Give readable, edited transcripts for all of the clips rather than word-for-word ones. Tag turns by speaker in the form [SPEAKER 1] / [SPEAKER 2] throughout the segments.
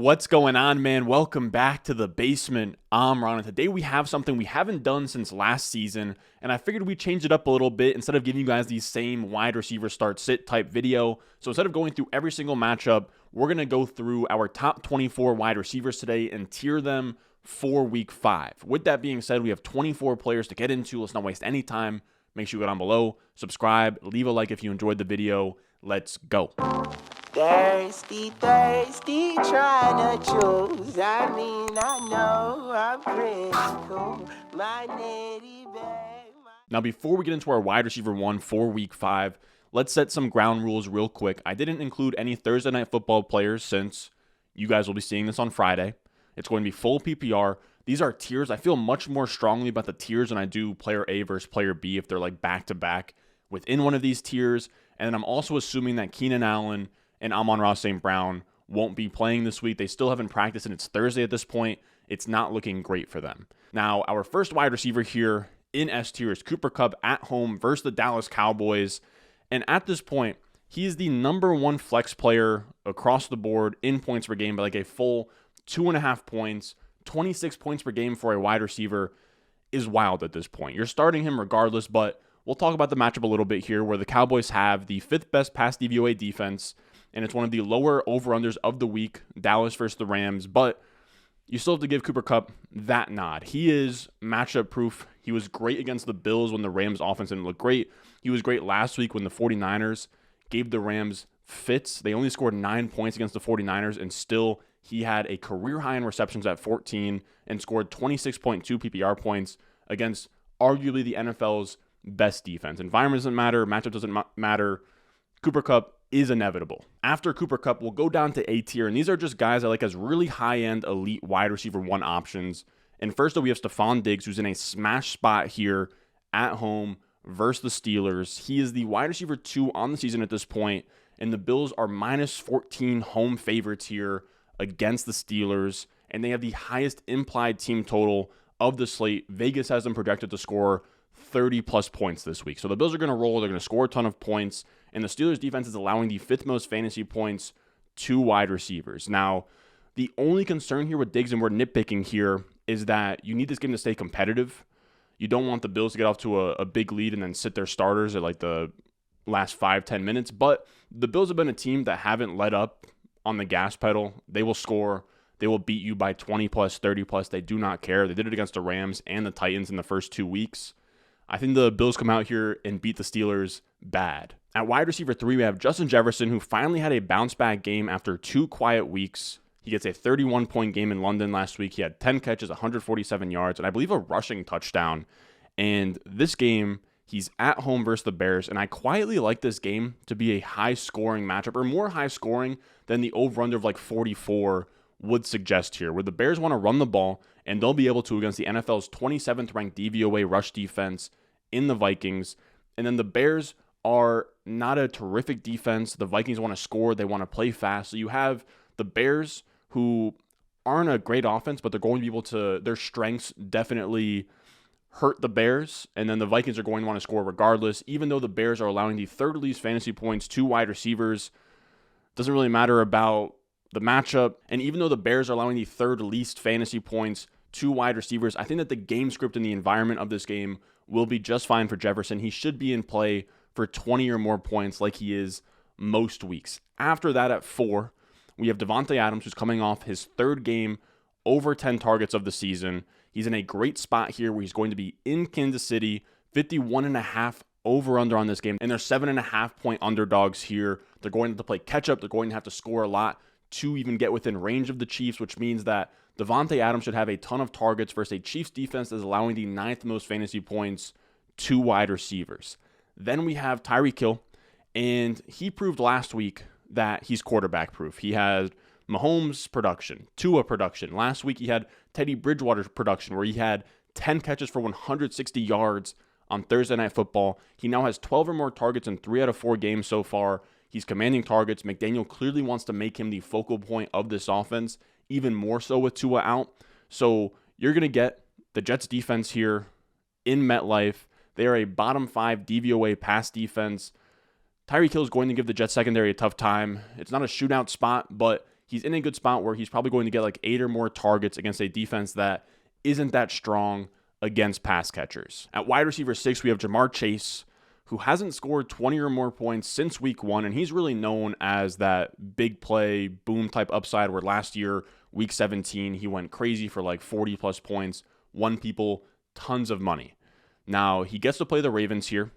[SPEAKER 1] What's going on, man? Welcome back to the basement. I'm Ron, and today we have something we haven't done since last season, and I figured we'd change it up a little bit instead of giving you guys these same wide receiver start sit type video. So instead of going through every single matchup, we're going to go through our top 24 wide receivers today and tier them for week 5. With that being said, we have 24 players to get into. Let's not waste any time. Make sure you go down below, subscribe, leave a like if you enjoyed the video. Let's go.
[SPEAKER 2] Thirsty, trying to choose. I know I'm pretty cool. My nitty bag.
[SPEAKER 1] Now, before we get into our wide receiver 1 for week 5, let's set some ground rules real quick. I didn't include any Thursday Night Football players since you guys will be seeing this on Friday. It's going to be full PPR. These are tiers. I feel much more strongly about the tiers than I do player A versus player B if they're like back-to-back within one of these tiers. And then I'm also assuming that Keenan Allen and Amon-Ra St. Brown won't be playing this week. They still haven't practiced, and it's Thursday at this point. It's not looking great for them. Now, our first wide receiver here in S tier is Cooper Kupp at home versus the Dallas Cowboys. And at this point, he's the number 1 flex player across the board in points per game by like a full 2.5 points. 26 points per game for a wide receiver is wild at this point. You're starting him regardless, but we'll talk about the matchup a little bit here where the Cowboys have the 5th best pass DVOA defense, and it's one of the lower over-unders of the week, Dallas versus the Rams, but you still have to give Cooper Kupp that nod. He is matchup proof. He was great against the Bills when the Rams offense didn't look great. He was great last week when the 49ers gave the Rams fits. They only scored 9 points against the 49ers, and still he had a career high in receptions at 14 and scored 26.2 PPR points against arguably the NFL's best defense. Environment doesn't matter. Matchup doesn't matter. Cooper Kupp is inevitable. After Cooper Kupp, we'll go down to A tier, and these are just guys I like as really high-end elite wide receiver 1 options. And first up, we have Stephon Diggs, who's in a smash spot here at home versus the Steelers. He is the wide receiver 2 on the season at this point, and the Bills are minus 14 home favorites here against the Steelers, and they have the highest implied team total of the slate. Vegas has them projected to score 30-plus points this week. So the Bills are going to roll. They're going to score a ton of points, and the Steelers' defense is allowing the 5th most fantasy points to wide receivers. Now, the only concern here with Diggs, and we're nitpicking here, is that you need this game to stay competitive. You don't want the Bills to get off to a big lead and then sit their starters at like the last 5-10 minutes, but the Bills have been a team that haven't let up on the gas pedal. They will score. They will beat you by 20-plus, 30-plus. They do not care. They did it against the Rams and the Titans in the first 2 weeks. I think the Bills come out here and beat the Steelers bad. At wide receiver 3, we have Justin Jefferson, who finally had a bounce-back game after 2 quiet weeks. He gets a 31-point game in London last week. He had 10 catches, 147 yards, and I believe a rushing touchdown. And this game, he's at home versus the Bears, and I quietly like this game to be a high-scoring matchup, or more high-scoring than the over-under of like 44 would suggest here, where the Bears want to run the ball, and they'll be able to against the NFL's 27th ranked DVOA rush defense in the Vikings. And then the Bears are not a terrific defense. The Vikings want to score. They want to play fast. So you have the Bears, who aren't a great offense, but they're going to be able to, their strengths definitely hurt the Bears, and then the Vikings are going to want to score regardless, even though the Bears are allowing the 3rd least fantasy points to wide receivers. Doesn't really matter about the matchup, and even though the Bears are allowing the 3rd least fantasy points to wide receivers, I think that the game script and the environment of this game will be just fine for Jefferson. He should be in play for 20 or more points like he is most weeks. After that, at 4, we have Davante Adams, who's coming off his 3rd game over 10 targets of the season. He's in a great spot here where he's going to be in Kansas City, 51.5 over-under on this game, and they're 7.5-point underdogs here. They're going to have to play catch-up. They're going to have to score a lot to even get within range of the Chiefs, which means that Davante Adams should have a ton of targets versus a Chiefs defense that is allowing the 9th most fantasy points to wide receivers. Then we have Tyreek Hill, and he proved last week that he's quarterback proof. He had Mahomes production, Tua production. Last week he had Teddy Bridgewater's production where he had 10 catches for 160 yards on Thursday Night Football. He now has 12 or more targets in 3 out of 4 games so far. He's commanding targets. McDaniel clearly wants to make him the focal point of this offense, even more so with Tua out. So you're going to get the Jets defense here in MetLife. They are a bottom 5 DVOA pass defense. Tyreek Hill is going to give the Jets secondary a tough time. It's not a shootout spot, but he's in a good spot where he's probably going to get like 8 or more targets against a defense that isn't that strong against pass catchers. At wide receiver 6, we have Jamar Chase, who hasn't scored 20 or more points since week 1, and he's really known as that big play, boom type upside where last year, week 17, he went crazy for like 40 plus points, won people tons of money. Now, he gets to play the Ravens here,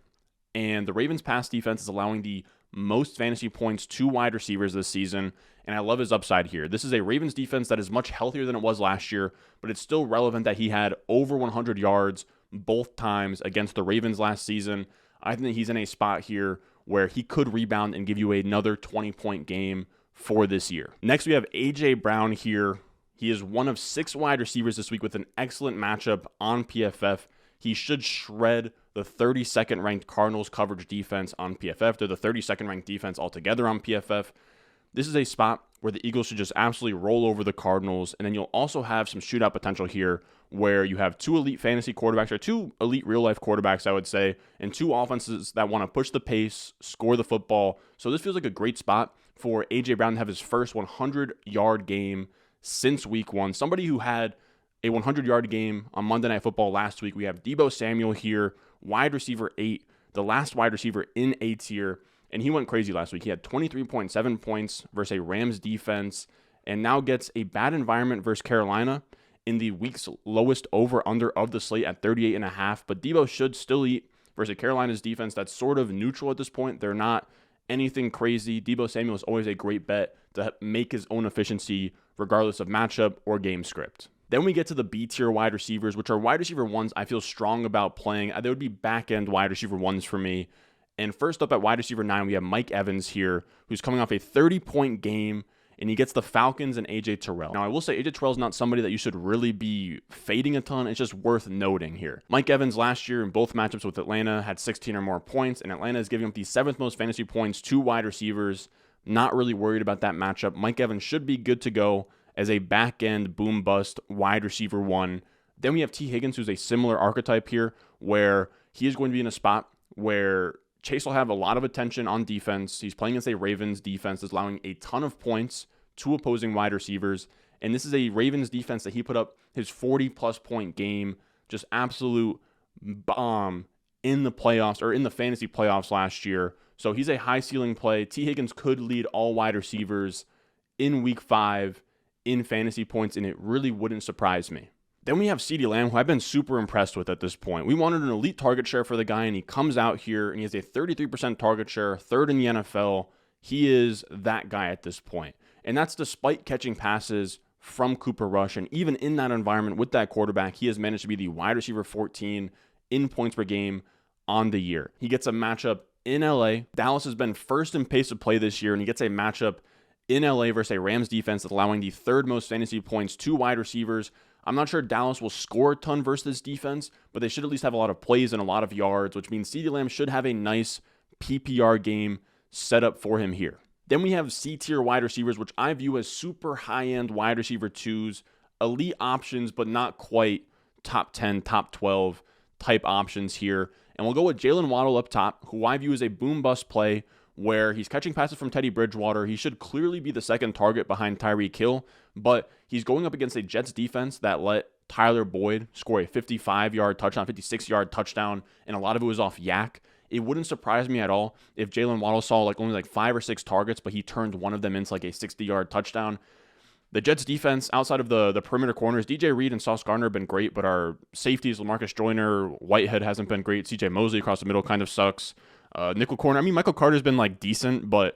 [SPEAKER 1] and the Ravens pass defense is allowing the most fantasy points to wide receivers this season, and I love his upside here. This is a Ravens defense that is much healthier than it was last year, but it's still relevant that he had over 100 yards both times against the Ravens last season. I think that he's in a spot here where he could rebound and give you another 20-point game for this year. Next, we have A.J. Brown here. He is one of 6 wide receivers this week with an excellent matchup on PFF. He should shred the 32nd ranked Cardinals coverage defense on PFF. They're the 32nd ranked defense altogether on PFF. This is a spot where the Eagles should just absolutely roll over the Cardinals. And then you'll also have some shootout potential here where you have 2 elite fantasy quarterbacks, or 2 elite real-life quarterbacks, I would say, and 2 offenses that want to push the pace, score the football. So this feels like a great spot for A.J. Brown to have his first 100-yard game since week 1. Somebody who had a 100-yard game on Monday Night Football last week. We have Deebo Samuel here, wide receiver 8, the last wide receiver in A tier, and he went crazy last week. He had 23.7 points versus a Rams defense, and now gets a bad environment versus Carolina in the week's lowest over-under of the slate at 38.5. But Deebo should still eat versus Carolina's defense that's sort of neutral at this point. They're not anything crazy. Deebo Samuel is always a great bet to make his own efficiency regardless of matchup or game script. Then we get to the B tier wide receivers, which are wide receiver 1s I feel strong about playing. They would be back-end wide receiver 1s for me. And first up at wide receiver 9, we have Mike Evans here, who's coming off a 30-point game, and he gets the Falcons and A.J. Terrell. Now, I will say A.J. Terrell is not somebody that you should really be fading a ton. It's just worth noting here. Mike Evans last year in both matchups with Atlanta had 16 or more points, and Atlanta is giving up the 7th most fantasy points to wide receivers. Not really worried about that matchup. Mike Evans should be good to go as a back-end boom-bust wide receiver 1. Then we have T. Higgins, who's a similar archetype here, where he is going to be in a spot where Chase will have a lot of attention on defense. He's playing against a Ravens defense that's allowing a ton of points to opposing wide receivers. And this is a Ravens defense that he put up his 40-plus point game, just absolute bomb in the playoffs, or in the fantasy playoffs last year. So he's a high-ceiling play. T. Higgins could lead all wide receivers in week 5 in fantasy points, and it really wouldn't surprise me. Then we have CeeDee Lamb, who I've been super impressed with at this point. We wanted an elite target share for the guy, and he comes out here, and he has a 33% target share, 3rd in the NFL. He is that guy at this point. And that's despite catching passes from Cooper Rush, and even in that environment with that quarterback, he has managed to be the wide receiver 14 in points per game on the year. He gets a matchup in LA. Dallas has been first in pace of play this year, and he gets a matchup in LA versus a Rams defense that's allowing the 3rd most fantasy points to wide receivers. I'm not sure Dallas will score a ton versus this defense, but they should at least have a lot of plays and a lot of yards, which means CeeDee Lamb should have a nice PPR game set up for him here. Then we have C-tier wide receivers, which I view as super high-end wide receiver 2s, elite options, but not quite top 10, top 12 type options here. And we'll go with Jalen Waddle up top, who I view as a boom-bust play, where he's catching passes from Teddy Bridgewater. He should clearly be the second target behind Tyreek Hill, but he's going up against a Jets defense that let Tyler Boyd score a 55-yard touchdown, 56-yard touchdown, and a lot of it was off yak. It wouldn't surprise me at all if Jalen Waddle saw only 5 or 6 targets, but he turned one of them into a 60-yard touchdown. The Jets defense, outside of the perimeter corners, DJ Reed and Sauce Gardner have been great, but our safeties, LaMarcus Joyner, Whitehead hasn't been great. CJ Mosley across the middle kind of sucks. Nickel corner, Michael Carter's been decent, but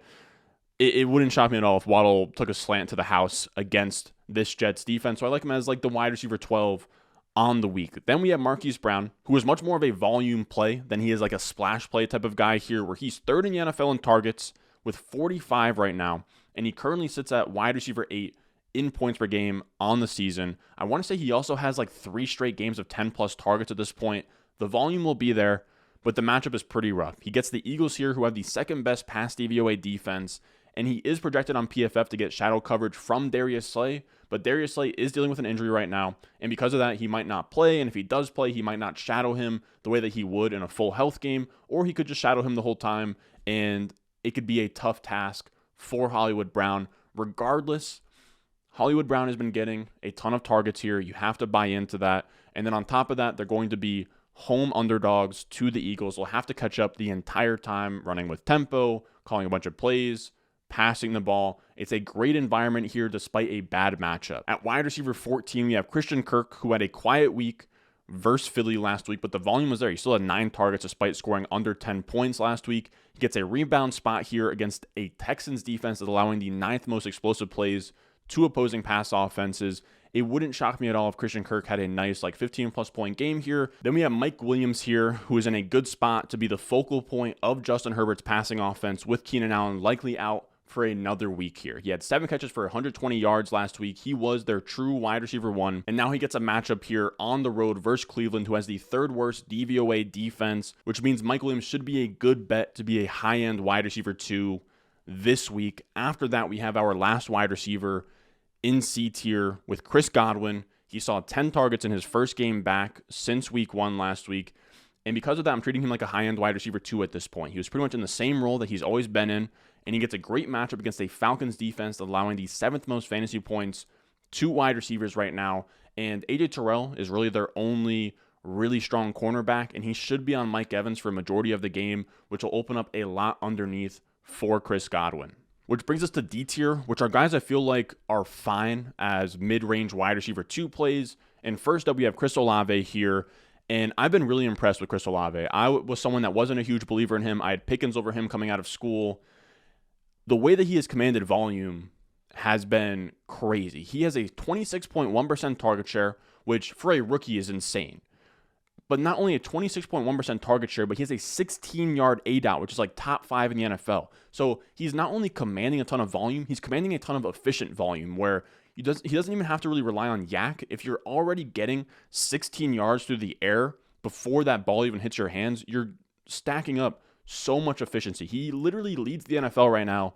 [SPEAKER 1] it wouldn't shock me at all if Waddle took a slant to the house against this Jets defense. So I like him as the wide receiver 12 on the week. Then we have Marquise Brown, who is much more of a volume play than he is a splash play type of guy here, where he's 3rd in the NFL in targets with 45 right now, and he currently sits at wide receiver 8 in points per game on the season. I want to say he also has 3 straight games of 10-plus targets at this point. The volume will be there, but the matchup is pretty rough. He gets the Eagles here, who have the 2nd best pass DVOA defense, and he is projected on PFF to get shadow coverage from Darius Slay, but Darius Slay is dealing with an injury right now, and because of that, he might not play, and if he does play, he might not shadow him the way that he would in a full health game, or he could just shadow him the whole time, and it could be a tough task for Hollywood Brown. Regardless, Hollywood Brown has been getting a ton of targets here. You have to buy into that. And then on top of that, they're going to be home underdogs to the Eagles. They'll have to catch up the entire time, running with tempo, calling a bunch of plays, passing the ball. It's a great environment here despite a bad matchup. At wide receiver 14, we have Christian Kirk, who had a quiet week versus Philly last week, but the volume was there. He still had 9 targets despite scoring under 10 points last week. He gets a rebound spot here against a Texans defense that's allowing the 9th most explosive plays to opposing pass offenses. It wouldn't shock me at all if Christian Kirk had a nice 15-plus point game here. Then we have Mike Williams here, who is in a good spot to be the focal point of Justin Herbert's passing offense, with Keenan Allen likely out for another week here. He had 7 catches for 120 yards last week. He was their true wide receiver 1, and now he gets a matchup here on the road versus Cleveland, who has the 3rd worst DVOA defense, which means Mike Williams should be a good bet to be a high-end wide receiver 2 this week. After that, we have our last wide receiver in C tier with Chris Godwin. He saw 10 targets in his first game back since week 1 last week. And because of that, I'm treating him like a high-end wide receiver 2 at this point. He was pretty much in the same role that he's always been in, and he gets a great matchup against a Falcons defense allowing the 7th most fantasy points to wide receivers right now. And AJ Terrell is really their only really strong cornerback, and he should be on Mike Evans for a majority of the game, which will open up a lot underneath for Chris Godwin. Which brings us to D tier, which are guys I feel like are fine as mid-range wide receiver 2 plays. And first up, we have Chris Olave here. And I've been really impressed with Chris Olave. I was someone that wasn't a huge believer in him. I had Pickens over him coming out of school. The way that he has commanded volume has been crazy. He has a 26.1% target share, which for a rookie is insane. But not only a 26.1% target share, but he has a 16-yard ADOT, which is top 5 in the NFL. So he's not only commanding a ton of volume, he's commanding a ton of efficient volume where he doesn't even have to really rely on yak. If you're already getting 16 yards through the air before that ball even hits your hands, you're stacking up so much efficiency. He literally leads the NFL right now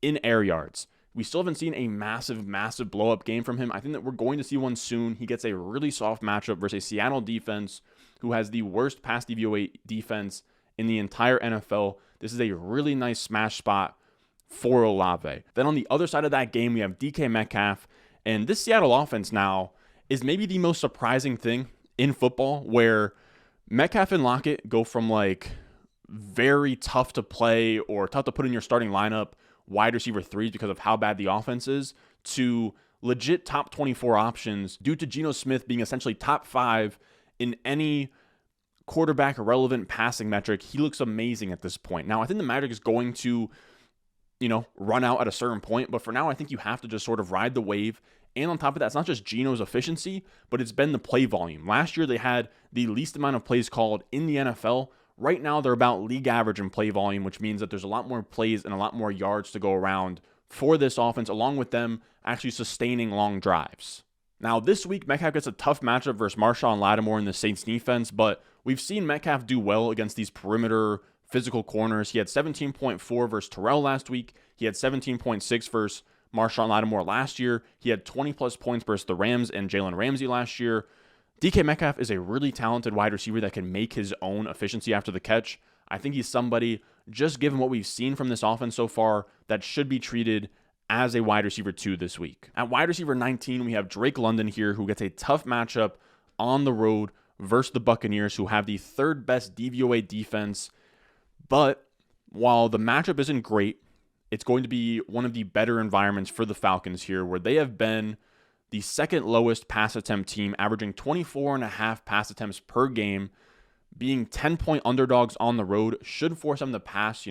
[SPEAKER 1] in air yards. We still haven't seen a massive blow-up game from him. I think that we're going to see one soon. He gets a really soft matchup versus a Seattle defense who has the worst pass DVOA defense in the entire NFL. This is a really nice smash spot for Olave. Then on the other side of that game, we have DK Metcalf. And this Seattle offense now is maybe the most surprising thing in football, where Metcalf and Lockett go from very tough to play or tough to put in your starting lineup wide receiver 3s because of how bad the offense is, to legit top 24 options due to Geno Smith being essentially top 5 in any quarterback relevant passing metric. He looks amazing at this point. Now, I think the magic is going to, run out at a certain point, but for now, I think you have to just sort of ride the wave. And on top of that, it's not just Geno's efficiency, but it's been the play volume. Last year, they had the least amount of plays called in the NFL. Right now, they're about league average in play volume, which means that there's a lot more plays and a lot more yards to go around for this offense, along with them actually sustaining long drives. Now, this week, Metcalf gets a tough matchup versus Marshawn Lattimore in the Saints defense, but we've seen Metcalf do well against these perimeter physical corners. He had 17.4 versus Terrell last week. He had 17.6 versus Marshawn Lattimore last year. He had 20-plus points versus the Rams and Jalen Ramsey last year. DK Metcalf is a really talented wide receiver that can make his own efficiency after the catch. I think he's somebody, just given what we've seen from this offense so far, that should be treated as a wide receiver 2 this week. At wide receiver 19, we have Drake London here, who gets a tough matchup on the road versus the Buccaneers, who have the 3rd best DVOA defense. But while the matchup isn't great, it's going to be one of the better environments for the Falcons here, where they have been the 2nd lowest pass attempt team, averaging 24.5 pass attempts per game. Being 10-point underdogs on the road should force them to pass,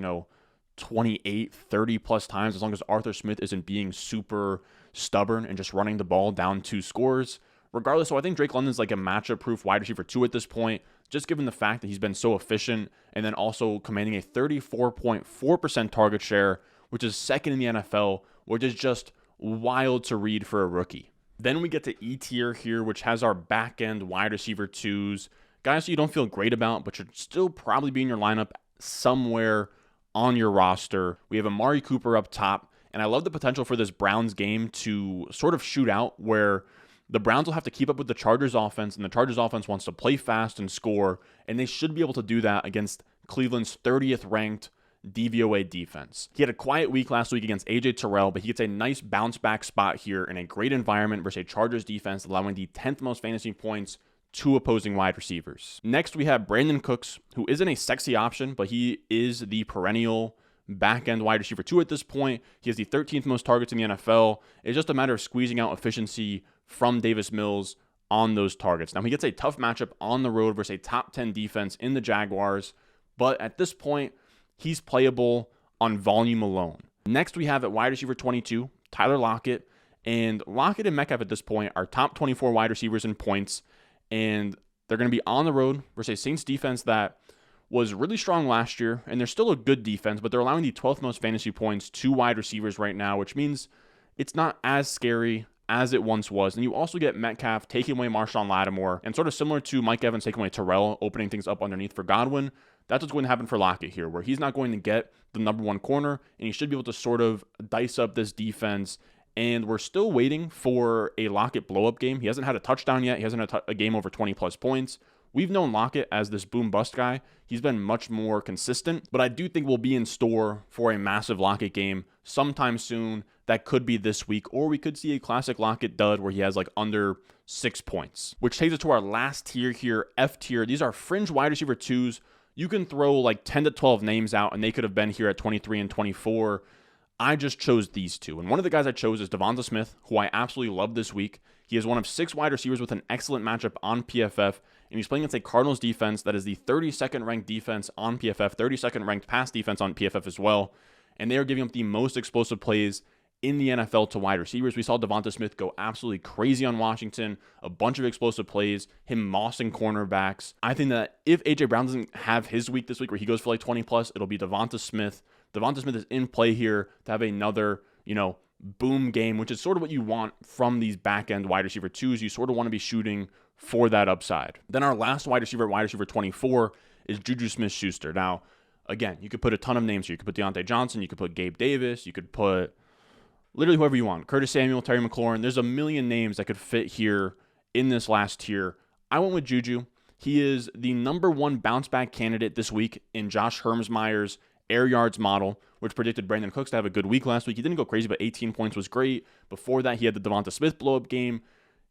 [SPEAKER 1] 28, 30 plus times, as long as Arthur Smith isn't being super stubborn and just running the ball down 2 scores. Regardless, so I think Drake London's like a matchup-proof wide receiver 2 at this point, just given the fact that he's been so efficient and then also commanding a 34.4% target share, which is 2nd in the NFL, which is just wild to read for a rookie. Then we get to E tier here, which has our back-end wide receiver 2s, guys you don't feel great about, but should still probably be in your lineup somewhere on your roster. We have Amari Cooper up top, and I love the potential for this Browns game to sort of shoot out, where the Browns will have to keep up with the Chargers offense, and the Chargers offense wants to play fast and score, and they should be able to do that against Cleveland's 30th ranked DVOA defense. He had a quiet week last week against AJ Terrell, but he gets a nice bounce back spot here in a great environment versus a Chargers defense, allowing the 10th most fantasy points to opposing wide receivers. Next, we have Brandon Cooks, who isn't a sexy option, but he is the perennial back-end wide receiver 2 at this point. He has the 13th most targets in the NFL. It's just a matter of squeezing out efficiency from Davis Mills on those targets. Now, he gets a tough matchup on the road versus a top 10 defense in the Jaguars, but at this point, he's playable on volume alone. Next, we have at wide receiver 22, Tyler Lockett. And Lockett and Metcalf at this point are top 24 wide receivers in points, and they're going to be on the road versus a Saints defense that was really strong last year, and they're still a good defense, but they're allowing the 12th most fantasy points to wide receivers right now, which means it's not as scary as it once was. And you also get Metcalf taking away Marshawn Lattimore, and sort of similar to Mike Evans taking away Terrell, opening things up underneath for Godwin. That's what's going to happen for Lockett here, where he's not going to get the number one corner, and he should be able to sort of dice up this defense. And we're still waiting for a Lockett blow-up game. He hasn't had a touchdown yet. He hasn't had a game over 20-plus points. We've known Lockett as this boom-bust guy. He's been much more consistent, but I do think we'll be in store for a massive Lockett game sometime soon. That could be this week, or we could see a classic Lockett dud where he has like under 6 points, which takes us to our last tier here, F tier. These are fringe wide receiver 2s. You can throw like 10 to 12 names out, and they could have been here at 23 and 24. I just chose these two. And one of the guys I chose is Devonta Smith, who I absolutely love this week. He is one of 6 wide receivers with an excellent matchup on PFF, and he's playing against a Cardinals defense that is the 32nd ranked defense on PFF, 32nd ranked pass defense on PFF as well. And they are giving up the most explosive plays in the NFL to wide receivers. We saw Devonta Smith go absolutely crazy on Washington, a bunch of explosive plays, him mossing cornerbacks. I think that if A.J. Brown doesn't have his week this week where he goes for like 20 plus, it'll be Devonta Smith. Devonta Smith is in play here to have another, boom game, which is sort of what you want from these back-end wide receiver 2s. You sort of want to be shooting for that upside. Then our last wide receiver 24, is Juju Smith-Schuster. Now, again, you could put a ton of names here. You could put Deontay Johnson. You could put Gabe Davis. You could put literally whoever you want. Curtis Samuel, Terry McLaurin. There's a million names that could fit here in this last tier. I went with Juju. He is the number 1 bounce-back candidate this week in Josh Hermsmeyer's air yards model, which predicted Brandon Cooks to have a good week last week. He didn't go crazy, but 18 points was great. Before that, he had the Devonta Smith blow-up game.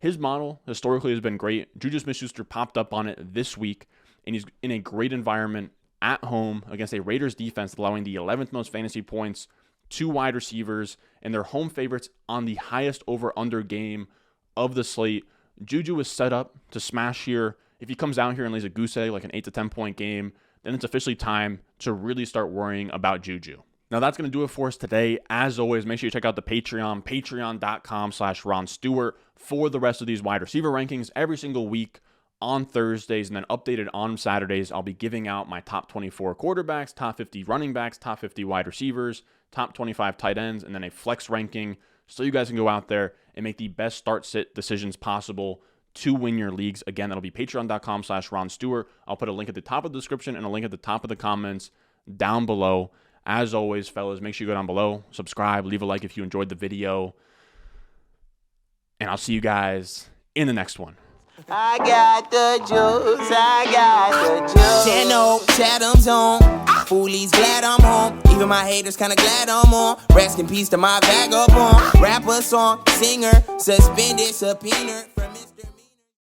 [SPEAKER 1] His model historically has been great. Juju Smith-Schuster popped up on it this week, and he's in a great environment at home against a Raiders defense, allowing the 11th most fantasy points to wide receivers, and they're home favorites on the highest over-under game of the slate. Juju is set up to smash here. If he comes out here and lays a goose egg, like an 8 to 10 point game, then it's officially time to really start worrying about Juju. Now, that's going to do it for us today. As always, make sure you check out the Patreon, patreon.com/Ron Stewart, for the rest of these wide receiver rankings every single week on Thursdays, and then updated on Saturdays. I'll be giving out my top 24 quarterbacks, top 50 running backs, top 50 wide receivers, top 25 tight ends, and then a flex ranking, so you guys can go out there and make the best start-sit decisions possible to win your leagues. Again, that'll be patreon.com/Ron Stewart. I'll put a link at the top of the description and a link at the top of the comments down below. As always, fellas, make sure you go down below, subscribe, leave a like if you enjoyed the video, and I'll see you guys in the next one.
[SPEAKER 2] I got the juice, I got the juice.
[SPEAKER 3] 10-0, Chatham's on. Foolies glad I'm home. Even my haters kinda glad I'm on. Rest in peace to my vagabond. Rapper, song, singer, suspended, subpoena.